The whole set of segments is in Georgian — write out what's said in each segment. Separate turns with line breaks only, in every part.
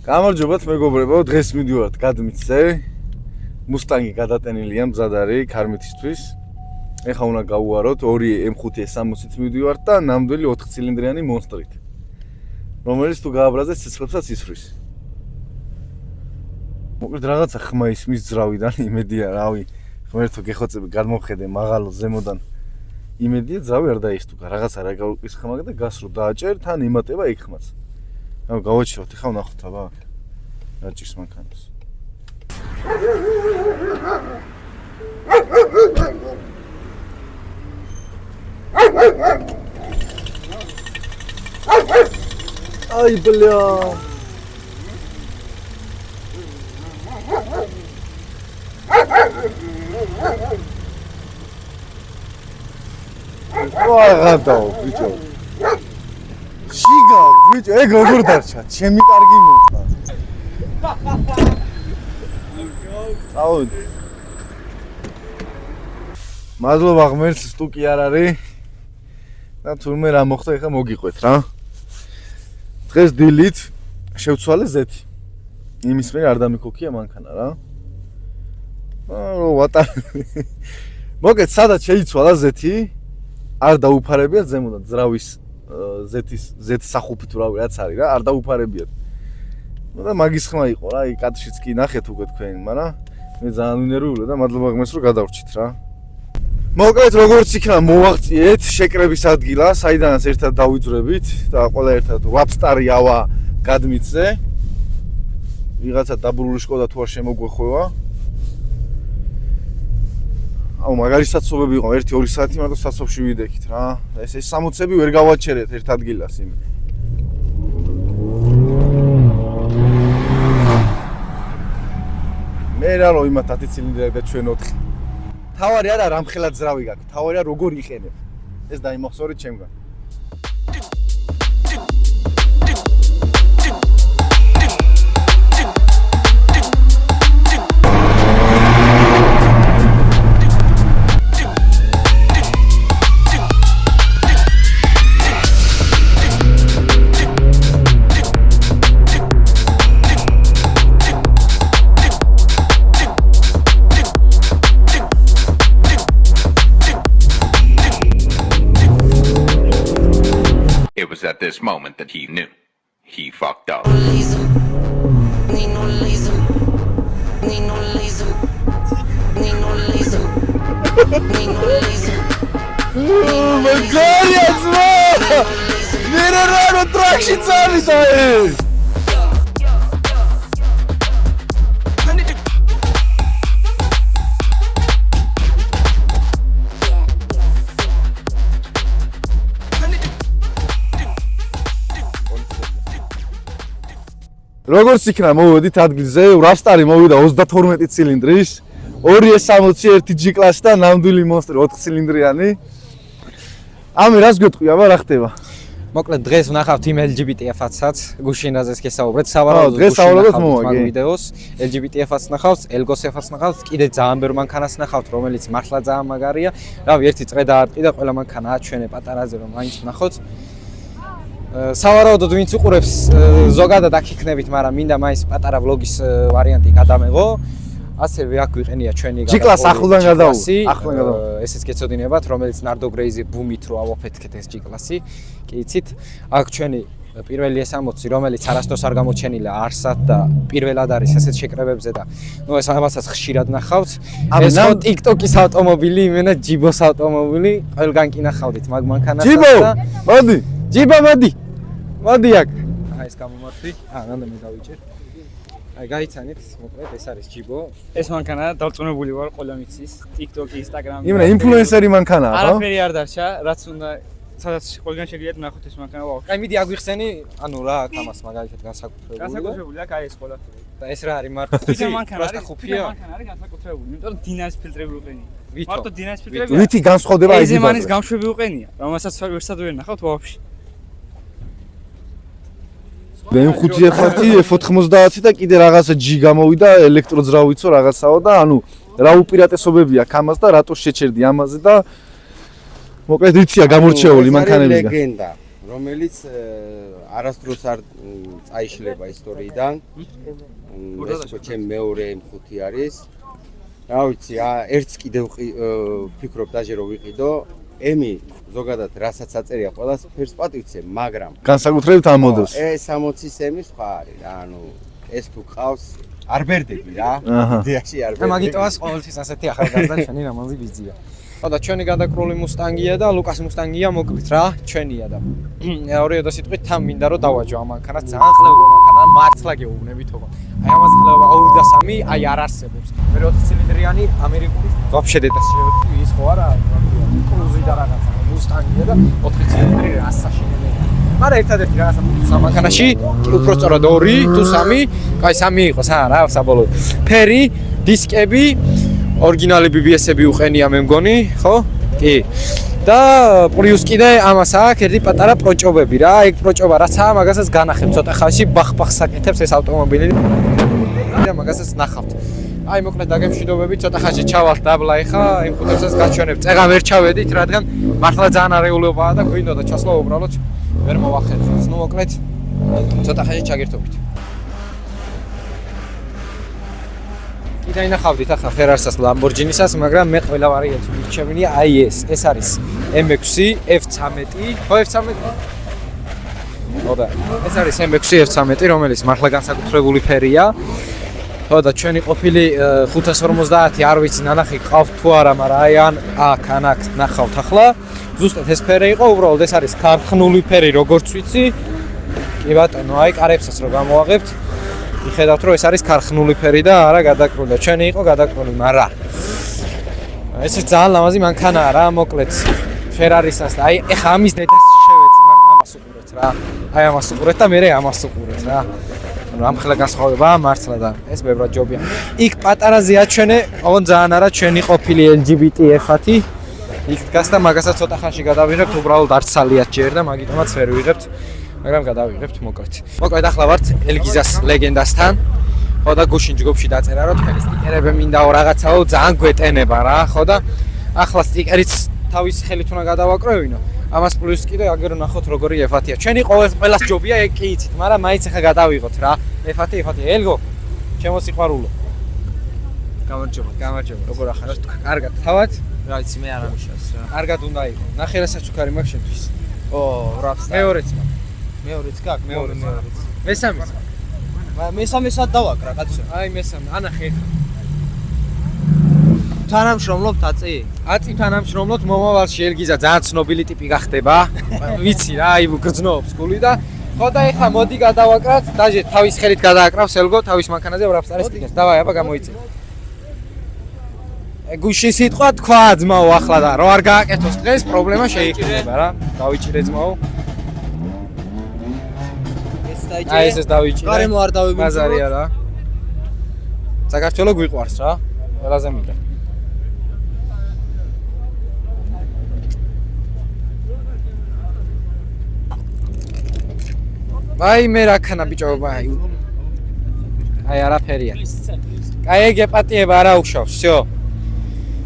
გამარჯობათ მეგობრებო, დღეს მივდივართ გადმიცზე. მუსტანგი გადატენილია მზად არის ქარმითისთვის. ეხლა უნდა გავუაროთ 2 M560-ით მივდივართ და ნამდვილი 4 ცილინდრიანი მონსტრით. რომელიც თუ გააბრაზეს სიცხლებსაც ისვრის. მოკლედ რაღაცა ხმა ისმის ძრავიდან იმედია, რავი, ღმერთო გეხოცები გადმოხედე მაღალო ზემოდან. იმედია ძრავი არ დაისტუკა, რაღაცა რა გავუკის ხმა და გასრო დააჭერ, თან იმატება იქ ხმაც. გავაჩეროთ, ეხლა ვნახოთ აბა. რა ჭირს მანქანას. Ай, бля. ვაღადაო, ბიჭო. შიგა, ბიჭო, ეგ როგორ დარჩა? ჩემი კარგი მოხდა. აუ. მადლობა ღმერთს, სტუკი არ არის. და თურმე რა მოხდა, ეხლა მოგიყვეთ რა. დღეს დილით შევცვალე ზეთი. იმის მე არ დამიქოქია მანქანა რა. ვატა. მოგეთ სადაც შეიცვალა ზეთი, არ დაუფარებიათ ზემოდან ძრავის ზეთის სახუფით რავი რაც არის რა, არ დაუფარებიათ. და მაგის ხმა იყო რა, აი კადრშიც კი ნახეთ უკვე თქვენ, მაგრამ მე ძალიან ვინერვიულე და მადლობა ღმერთს რომ გადავრჩით რა. მოკლედ როგორც იქნა მოვაღწიეთ შეკრების ადგილა, საიდანაც ერთად დავიძრებით და ყველა ერთად ვაპსტარი ავა გადმიცზე. ვიღაცა დაბრუნული შკოდა თუ არ შემოგვეხვევა. აუ მაგარი საცობები იყო 1-2 საათი მარტო საცობში ვიდექით რა. ეს 60-ები ვერ გავაჩერეთ ერთ ადგილას იმ. მე რა რო იმათ 10 ცილინდრები და ჩვენ 4. თავარი არა რამხელა ძრავი გაქვს, თავარია როგორ იყენებ. ეს დაიმახსოვრეთ ჩემგან.
It was at this moment that he knew he fucked up.
როგორც იქნა მოვედით ადგილზე, ვრავსტარი მოვიდა 32 ცილინდრის, 261 G კლასი და ნამდვილი მონსტრი 4 ცილინდრიანი. ამი რას გეტყვი, აბა რა ხდება?
მოკლედ დღეს ვნახავთ იმ LGBT-საც, გუშინაზეს გესაუბრეთ, სავარაუდოდ
დღეს საუბრობთ
მაგ ვიდეოს, LGBT-საც ნახავთ, ელგოსებს ნახავთ, კიდე ძალიან ბევრ მანქანას ნახავთ, რომელიც მართლა ძალიან მაგარია. რავი, ერთი წრე დაარტყი და ყველა მანქანა აჩვენე პატარაზე რომ მაინც ვნახოთ. სავარაუდოდ ვინც უყურებს ზოგადად აქ იქნებით, მაგრამ მინდა მაინც პატარა ვლოგის ვარიანტი გადამეღო. ასევე აქ ვიყენია ჩვენი
G-კლას ახლდან გადავა.
ესეც გეცოდინებათ, რომელიც Nardo Graze ბუმით რო ავაფეთქეთ ეს G-კლასი. კი იცით, აქ ჩვენი პირველი S60, რომელიც არასდროს არ გამოჩენილა არსად და პირველად არის ასეთ შეკრებებზე და ნუ ეს ამასაც ხშირად ნახავთ. ეს ხო TikTok-ის ავტომობილი, იმენა Jibos ავტომობილი, ყველგან კი ნახავდით მაგ მანქანას და
Jibo, მოდი.
Jibo, მოდი. მოდი აქ. აი ეს გამომართვი. რანდა მე დავიჭერ. აი გაიცანით, მოკლედ ეს არის Jibo.
ეს მანქანა დარწმუნებული ვარ ყველა მიცის TikTok-ი, Instagram-ი.
იმენა ინფლუენსერი მანქანაა, ხო?
არაფერი არ დარჩა, რაც უნდა სადაც ყველგან შეგიძლიათ ნახოთ ეს მანქანა.
აი მიდი აგვიხსენი, ანუ რა აქვს ამას მაგალითად განსაკუთრებული.
განსაკუთრებული აქვს აი ეს ყველა.
და ეს რა არის მარტო
თვითონ მანქანა არის,
ხუფია.
მანქანა არის განსაკუთრებული, იმიტომ რომ დინარის ფილტრები უყენია.
ვითო?
მარტო დინარის ფილტრები.
ვითი განსხვავდება
ეს ზემანის გამშვები უყენია, რომელსაც ვერსად ვერ ნახავთ ვაფშე.
M5 F90 და კიდე რაღაცა G გამოვიდა ელექტროძრავიცო რაღაცაო და ანუ რა უპირატესობები აქვს ამას და რატო შეჩერდი ამაზე და მოკლედ იცია გამორჩეული მანქანებიდან.
ლეგენდა. რომელიც არასდროს არ წაიშლება ისტორიიდან. ეს უკვე ჩემი მეორე M5 არის. რა ვიცი, ერთს კიდევ ფიქრობ დაჟე რომ ვიყიდო. M-ი ზოგადად რასაც აწერია ყველას ფერს პატივცემ, მაგრამ
განსაკუთრებით ამ მოდელს.
ეს 60-ის M-ი სხვა არის რა, ანუ ეს თუ ყავს არ ბერდები რა. იდეაში არ
და
ბერდები.
მაგიტოვას ყოველთვის ასეთი ახალგაზრდა ჩვენი რამაზი ბიძია. ხოდა ჩვენი გადაკრული მუსტანგია და ლუკას მუსტანგია მოკლედ რა, ჩვენია და ორი და სიტყვით თან მინდა რომ დავაჯო ამ მანქანას ძალიან ხლევა მანქანა მართლა გეუბნებით თქო. აი ამას ხლევა 2.3 აი არ არსებობს. მე 20 ცილინდრიანი ამერიკული ვაფშე დეტასში ის ხო არა კრუზი და რაღაცა მუსტანგია და 4 ცილინდრი ასაშინელი. მაგრამ ერთადერთი რაღაცა ამ მანქანაში უფრო სწორად 2 თუ 3, აი 3 იყოს რა საბოლოოდ. ფერი, დისკები ორიგინალი BBS-ები უყენია მე მგონი, ხო? კი. და პლუს კიდე ამას აქვს ერთი პატარა პროჭობები რა. ეგ პროჭობა რაცაა, მაგასაც განახებ ცოტა ხანში ბახ-ბახს აკეთებს ეს ავტომობილი. და მაგასაც ნახავთ. აი მოკლედ დაგემშვიდობებით, ცოტა ხანში ჩავალთ დაბლა ეხა, იმ ხუთებსაც გაჩვენებ. წეღან ვერ ჩავედით, რადგან მართლა ძალიან არეულობაა და გვინდა და ჩასვლა უბრალოდ ვერ მოვახერხოთ. ნუ მოკლედ ცოტა ხანში ჩაგერთობთ. კიდე ინახავდით ახლა Ferrari-სას, Lamborghini-სას, მაგრამ მე ყველა ვარიანტი მირჩევინია აი ეს არის M6 F13, ხო F13? ხოდა, ეს არის M6 F13, რომელიც მართლა განსაკუთრებული ფერია. ხოდა, ჩვენი ყოფილი 550 არ ვიცი ნანახი ყავთ თუ არა, მაგრამ აი ან აქ ნახავთ ახლა. ზუსტად ეს ფერი იყო, უბრალოდ ეს არის ქარხნული ფერი, როგორც ვიცი. კი ბატონო, აი კარებსაც რო გამოვაღებთ. იხედავთ რომ ეს არის ქარხნული ფერი და არა გადაკრული და ჩვენი იყო გადაკრული, მაგრამ ეს ძალიან ლამაზი მანქანაა რა, მოკლედ Ferrari-სას და აი ეხა ამის დედას შევეცი, მაგრამ ამას უყურეთ რა. აი ამას უყურეთ და მე ამას უყურეთ რა. ანუ ამ ხელა განსხვავებაა მართლა და ეს ბევრად ჯობია. იქ პატარაზე აჩვენე, ოღონდ ძალიან არა ჩვენი ყოფილი LGBT F1. იქ დგას და მაგასაც ცოტა ხანში გადავიღებთ, უბრალოდ არც სალიათ ჯერ და მაგიტომაც ვერ ვიღებთ. მაგრამ გადავიღებთ მოკლედ. მოკლედ ახლა ვართ ელგიზას ლეგენდასთან. ხო და გუშინ ჯგუფში დაწერა რომ თქვენი სტიკერები მინდაო რაღაცაო ძალიან გვეტენება რა, ხო და ახლა სტიკერიც თავის ხელით უნდა გადავაკრევინო. ამას პლუს კიდე აგერ ნახოთ როგორი F1-ია. ჩვენი ყველას ჯობია ეგ კი იცით, მაგრამ მაინც ახლა გადავიღოთ რა. F1 ელგო. ჩემო სიყვარულო. გამარჯობა. როგორ ახლა კარგად თავად?
რა ვიცი მე არ ამუშავს რა.
კარგად უნდა იყო. ნახე რა საჩუქარი მაქვს შენთვის.
ო, რაფს.
მეორეც მაქვს.
მეორეც გაქვს, მეორეც.
მესამეც.
მესამესაც დავაკრა კაცო.
აი მესამე, ანახე.
თანამშრომლობთ აწი?
აწი თანამშრომლობთ მომავალში ელგიზა ძალიან ცნობილი ტიპი გახდება. ვიცი რა, აი გრძნობს გული და ხო და ეხა მოდი გადავაკრათ, დაჟე თავის ხელით გადააკრავს ელგო თავის მანქანაზე ვრაფსტარის სტიკერს. დავაი, აბა გამოიწე. გუში სიტყვა თქვა ძმაო ახლა და რო არ გააკეთოს დღეს პრობლემა შეიკრიბება რა. დავიჭირე ძმაო. აი ეს დავიჭირე.
გარემო არ დავიმიწო.
ბაზარია რა. საქართველოს გვიყვარს რა. ყველაზე მინდა. აი მე რა ქნა ბიჭო, აი არაფერია. აი ეგ ეპატიება არა უშავს, всё.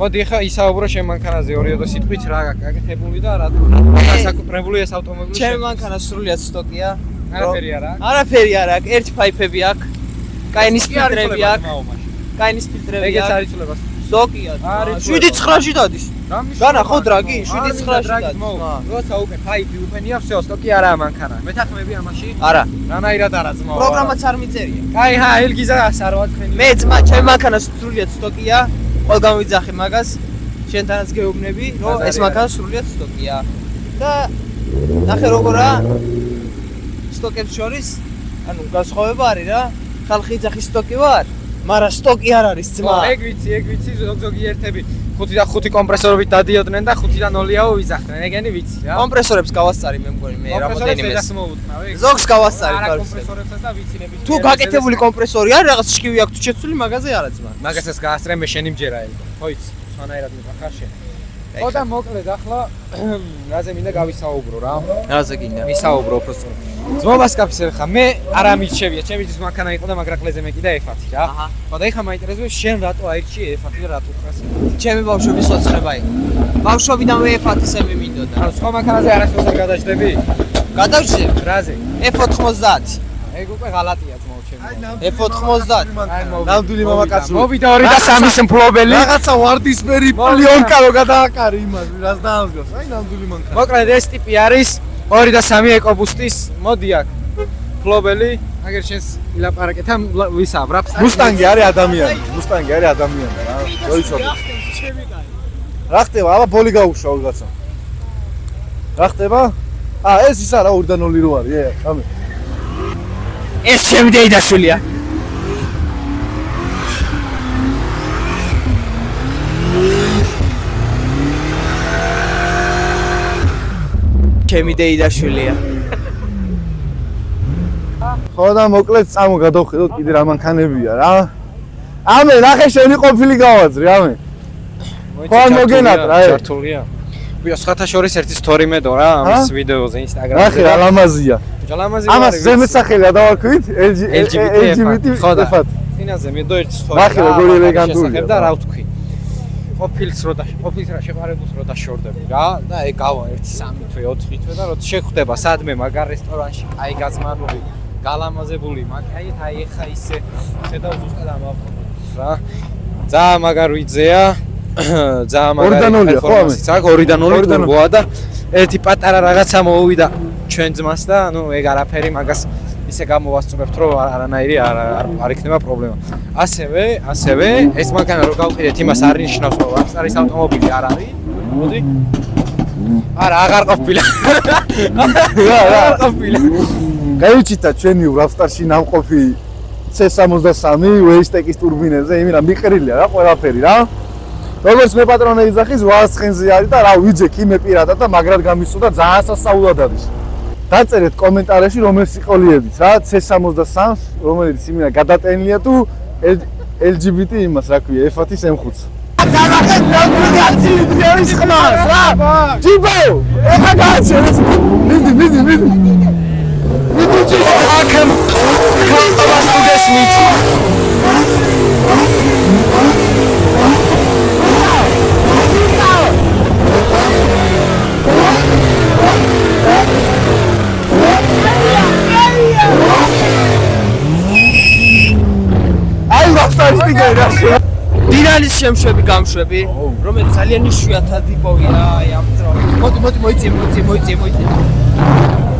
მოდი ხა ისაუბრო შენ მანქანაზე 2 სიტყვით რა გაკეთებული და რა საკუთრებული ეს ავტომობილი.
ჩემი მანქანა სრულიად სტოკია.
არაფერი არა.
არაფერი არა აქვს, ერთი ფაიფები აქვს. კაინის ფილტრები აქვს. კაინის ფილტრები აქვს.
ეგეც არის ცვლება.
სტოკია. 7.9-ში დადის. განახო დრაგი, 7.9-ში დადის.
როცა უკვე ფაიფი უყენია, всё, სტოკი არაა მანქანა. მეთანხმები ამაში?
არა.
რანაირად არა ძმაო.
პროგრამაც არ მიწერია.
კაი, ჰა, ელგიზას არ ვაცხენი.
მე ძმა, ჩემი მანქანა სრულიად სტოკია. ყველგან ვიძახე მაგას. შენთანაც გეუბნები, რომ ეს მანქანა სრულიად სტოკია. და ნახე როგორა სტოკებს შორის, ანუ განსხვავება არის რა. ხალხი იძახის სტოკი ვარ, მაგრამ სტოკი არ არის ძმა.
ეგ ვიცი, ზოგი ერთები 5 კომპრესორობით დადიოდნენ და 5-დან 0-აო ვიძახდნენ. ეგენი ვიცი რა.
კომპრესორებს გავასწარი მე მგონი მე რამოდენიმე.
ეს
ზოგს გავასწარი
არა
თავს.
კომპრესორებსაც და ვიცინები.
თუ გაკეთებული კომპრესორი არის, რაღაც შკივი აქვს თუ შეცვლილი მაგაზე არა ძმა.
მაგასაც გაასწრე მე შენი მჯერა ელგო. ხო იცი, სვანაირად მიყახარ შენ. ხო და მოკლედ ახლა რაზე მინდა გავისაუბრო რა.
რაზე გინდა?
ვისაუბრო უბრალოდ. ძმობას კაფისებ ხა მე არ ამირჩევია, ჩემი ძის მანქანა იყო და მაგრაკლეზე მე კიდე F1 რა. ხო და ეხა მაინტერესებს შენ რატო აირჩიე F1 და რატო ხარ?
ჩემი ბავშვობის ოცხება იყო. ბავშვობიდან მე F1-ს მინდოდა.
ანუ სხვა მანქანაზე არასდროს არ გადაჭდები?
გადავჭრე
რაზე?
F90.
ეგ უკვე ღალატია ძმაო ჩემი.
F90.
ნამდვილი მამაკაცი.
მოვიდა 203-ის მფლობელი.
რაღაცა ვარდისფერი პლიონკა რო გადააკარი იმას, რას დაამსგავს. აი ნამდვილი მანქანა.
მოკლედ ეს ტიპი არის 203 ეკობუსტის მოდი აქ. მფლობელი, აგერ შენს ილაპარაკეთ ამ ვისა, ვრაპსტარი.
მუსტანგი არის ადამიანი. მუსტანგი არის ადამიანი რა. მოიცოდე. რა ხდება? აბა ბოლი გაუშვა ვიღაცა. რა ხდება? ეს ის არა 2-0 რო არის, ამე.
ეს ჩემი დეიდაშვილია. ჩემი დეიდაშვილია.
ხო და მოკლედ წამო გადავხედოთ კიდე რა მანქანებია რა. ამე ნახე შენი ყოფილი გავაძრე ამე. ხო მოგენათ რა.
ჩართულია. ვიო სხვათა შორის ერთი სტორი მედო რა ამის ვიდეოზე ინსტაგრამზე.
ნახე რა ლამაზია.
ლამაზი
ამას ზემეთსახელი ადავარქვით LGBT
ხოდა.
ფათ.
წინაზე მედო ერთი სტორი.
ნახე როგორი ელეგანტურია.
და რა ვთქვი. ყოფილს რა შეყარებულს რო დაშორდები რა და ეგ გავა 1 3 თვე 4 თვე და როცა შეხვდება სადმე მაგარ რესტორანში აი გაზმანული გალამაზებული მაგ აი ხა ისე ხედავ ზუსტად ამავდროულად რა ძალიან მაგარ ვიძეა ძალიან მაგარი პერფორმანსიც აქვს 2-0 ტურბოა და ერთი პატარა რაღაცა მოუვიდა ჩვენ ძმას და ნუ ეგ არაფერი მაგას ისე გამოვასწრებთ რომ არანაირი არ იქნება პრობლემა. ასევე ეს მანქანა რო გავყიდეთ იმას არ ნიშნავს რომ Rockstar-ის ავტომობილი არ არის. მოდი. არა, აღარ ყოფილა. აღარ ყოფილა.
გაიჩიტა ჩვენი Rockstar-ში ნამყოფი C63 Waystack-ის ტურბინებზე, იმენა მიყრილია რა ყველაფერი რა. როგორც მე პატრონე იძახის 800-ზე არის და რა ვიძე კი მე პირადად და მაგრად გამისწოდა ძალიან სასაულად არის. დაწერეთ კომენტარებში რომელ სიყოლიებით რა C63-ს რომელიც იმენა გადატენილია თუ LGBT იმას რა ქვია F-ის M5-ს. დაგახეთ ნამდვილად ძიების ხმას რა. ჯიბო, ეხა გააჩერეს. მიდი. მიდი ჯიბო, აქემ ხალხს გესმით.
დინალის შემშვები გამშვები, რომელიც ძალიან იშვიათად იპოვია აი ამ ძრავით. მოდი მოიწე.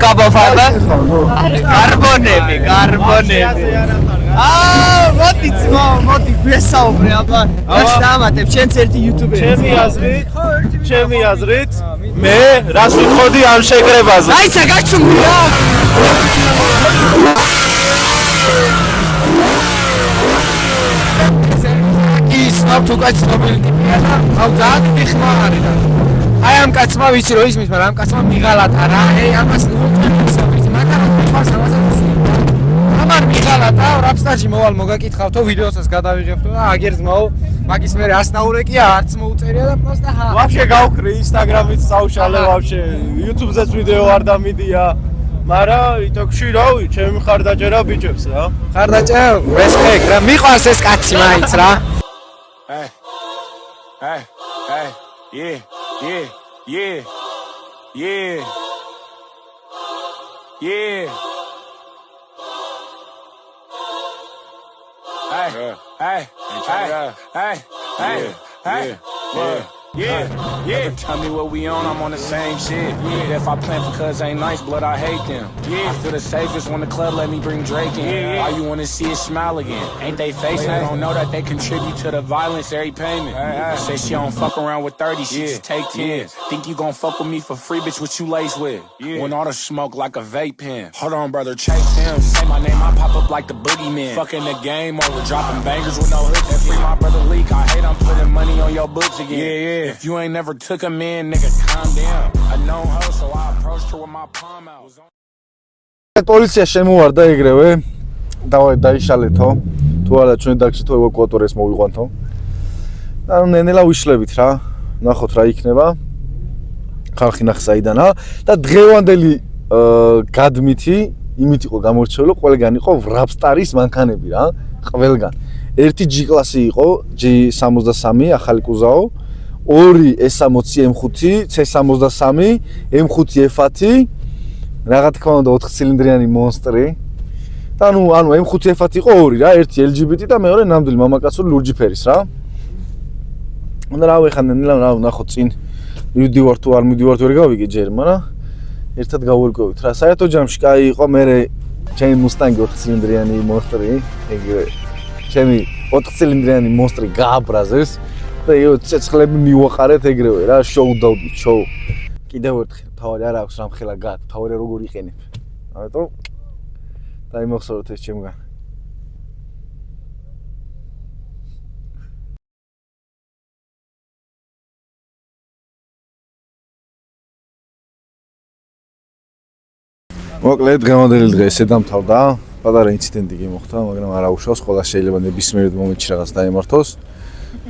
კაბაფადა. კარბონები. მოდი გვესაუბრე აბა. რაც დამატებ, შენც ერთი იუთუბერი.
ჩემი აზრით, მე რას ვიტყოდი ამ შეკრებაზე?
აიცა გაჩუმდი რა.
ისმავ თუ კაც მობილი ტიპია და აუ ძალიან დიხმა არის და აი ამ კაცმა ვიცი რომ ისმის მაგრამ ამ კაცმა მიღალატა რა აი ამას უწევს მაგრამ ფარს ამასაც ამარ მიღალატა Rockstar-ში მოვალ მოგაკითხავთო ვიდეოსაც გადავიღებთო და აგერ ძმაო მაგის მე ასნაურეკია არც მოუწერია და პროსტა ჰა
ვაფშე გავქრი Instagram-ით საუშალე ვაფშე YouTube-ზეც ვიდეო არ დამიდია მარა იტოქში რავი ჩემი ხარდაჭერა ბიჭებს რა
ხარდაჭერა respect რა მიყვარს ეს კაცი მაინც რა
Hey, yeah. Never tell me what we on, I'm on the same shit. If I plan for cuz ain't nice, blood, I hate them. I feel the safest when the club let me bring Drake in. Why you wanna see it smile again? Ain't they face? They don't know that they contribute to the violence every payment. Say she don't fuck around with 30, she just take 10. Think you gon' fuck with me for free, bitch, what you lace with? When all the smoke like a vape pen. Hold on, brother, chase him. Say my name, I pop up like the boogeyman. Fucking the game over, dropping bangers with no hooks. And free my brother Leak, I hate I'm putting money on your books again. If you ain't never took a man, nigga, calm down. I know her, so I approached her with my palm out.
პოლიცია შემოვარდა ეგრევე. დაიშალეთო. თუ არა ჩვენ დაგში თუ ევაკუატორებს მოვიყვანთო. და ნენელა ვიშლებით რა. ნახოთ რა იქნება. ხალხი ნახს აიდანა და დღევანდელი გადმითი იმით იყო გამორჩეული, ყველგან იყო Rockstar-ის მანქანები რა. ყველგან. ერთი G-კლასი იყო, G63, ახალი კუზაო. 2 S60 M5, C63, M5 F-ი Რაღაც თქმა უნდა 4 ცილინდრიანი მონსტრი. და ანუ M5F-ად იყო ორი რა, ერთი LGBT და მეორე ნამდვილი მამაკაცური ლურჯი ფერის რა. და რა ვეხანდ რა ნახო წინ მივდივარ თუ არ მივდივარ ვერ გავიგე ჯერ, მაგრამ ერთად გავურკვევით რა. საერთო ჯამში კაი იყო, მე ჩემი მუსტანგი 4 ცილინდრიანი მონსტრი, ეგრე ჩემი 4 ცილინდრიანი მონსტრი გააბრაზეს და ცეცხლები მივაყარეთ ეგრევე რა, შოუ დავდით, შოუ. კიდევ ერთხელ თავი არ აქვს რამ ხელა გად, თავი როგორ იყენებ. ამიტომ დაიმახსოვროთ ეს ჩემგან. მოკლედ დღევანდელი დღე ესე დამთავრდა. პატარა ინციდენტი გიმოხდა, მაგრამ არ აუშავს, ყველა შეიძლება ნებისმიერ მომენტში რაღაც დაემართოს.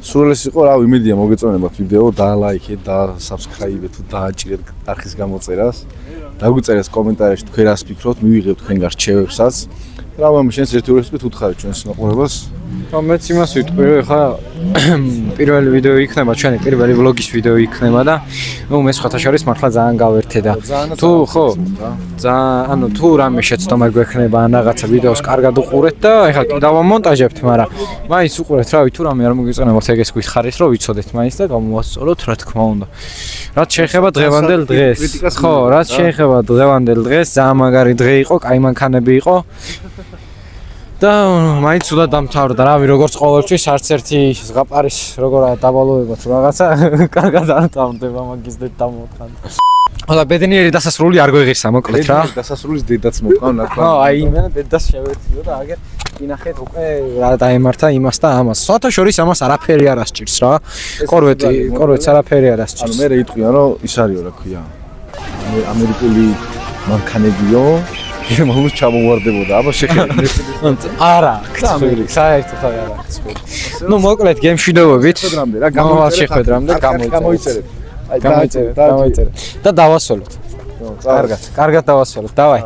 სულ ეს იყო, რა ვიმედია მოგეწონებათ ვიდეო, დალაიქეთ, და subscribe-ეთ თუ დააჭირეთ არხის გამოწერას. დაგვიწერეთ კომენტარებში თქვენ რას ფიქრობთ, მივიღებთ თქვენგან რჩევებსაც. რა მომი შენს ერთი ურესპით უთხარი ჩვენს მოყოლებას.
მეც იმას ვიტყვი, რომ ხა პირველი ვიდეო იქნება, ჩვენი პირველი ვლოგის ვიდეო იქნება და მე სხვათა შორის მართლა ძალიან გავერთე და თუ ხო ანუ თუ რამე შეცდომა გვექნება ან რაღაცა ვიდეოს კარგად უყურეთ და ეხლა კი დავამონტაჟებთ, მაგრამ მაინც უყურეთ რავი, თუ რამე არ მოგეწონებათ ეგეს გითხარით, რომ ვიცოდეთ მაინც და გამოვასწოროთ რა თქმა უნდა. რაც შეეხება დღევანდელ დღეს. ხო, რაც შეეხება დღევანდელ დღეს, ძალიან მაგარი დღე იყო, კაი მანქანები იყო. და მაინც უნდა დამთავრდა, რავი, როგორც ყოველთვის არც ერთი ზღაპარის როგორა დაბალოება თუ რაღაცა კარგად არ დამთავრდება მაგის დედ დამოთხან. ხოდა ბედნიერი დასასრული არ გვეღირსა მოკლედ რა.
დასასრულის დედაც მოვყავ ნათქვამი.
ხო, აი მე დედას შევეციო და აგერ ინახეთ უკვე რა დაემართა იმას და ამას. სხვათა შორის ამას არაფერი არ ასჭირს რა. კორვეტს არაფერი არ ასჭირს.
ანუ მე რეიტყვიან რომ ის არისო რა ქვია. ამერიკული მანქანებიო გერმანულ ჩამოვარდებოდა, აბა შეხედე.
არა, ხცხვირი, საერთოდ არ აქვს. ნუ მოკლედ გემშვიდობებით. გამოიწერეთ. გამოიწერეთ. და დავასვოლოთ. კარგად დავასვოლოთ. დავაი.